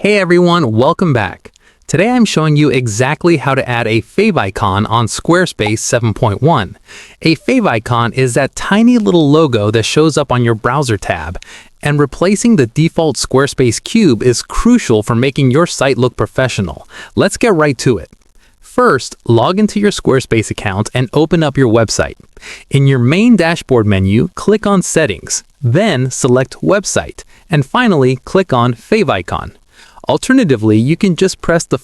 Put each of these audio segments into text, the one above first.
Hey everyone, welcome back. Today I'm showing you exactly how to add a favicon on Squarespace 7.1. A favicon is that tiny little logo that shows up on your browser tab, and replacing the default Squarespace cube is crucial for making your site look professional. Let's get right to it. First, log into your Squarespace account and open up your website. In your main dashboard menu, click on Settings, then select Website, and finally click on Favicon. Alternatively, you can just press the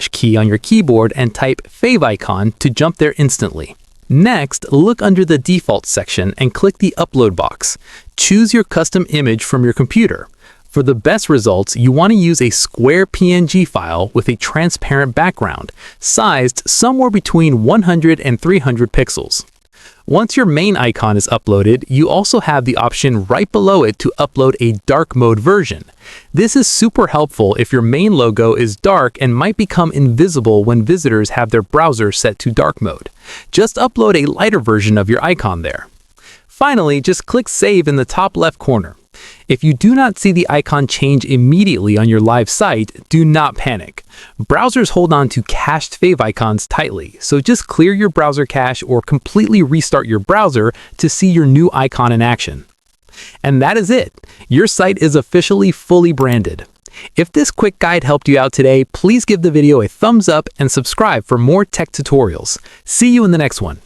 / key on your keyboard and type Favicon to jump there instantly. Next, look under the Default section and click the Upload box. Choose your custom image from your computer. For the best results, you want to use a square PNG file with a transparent background, sized somewhere between 100 and 300 pixels. Once your main icon is uploaded, you also have the option right below it to upload a dark mode version. This is super helpful if your main logo is dark and might become invisible when visitors have their browser set to dark mode. Just upload a lighter version of your icon there. Finally, just click Save in the top left corner. If you do not see the icon change immediately on your live site, do not panic. Browsers hold on to cached favicons tightly, so just clear your browser cache or completely restart your browser to see your new icon in action. And that is it. Your site is officially fully branded. If this quick guide helped you out today, please give the video a thumbs up and subscribe for more tech tutorials. See you in the next one.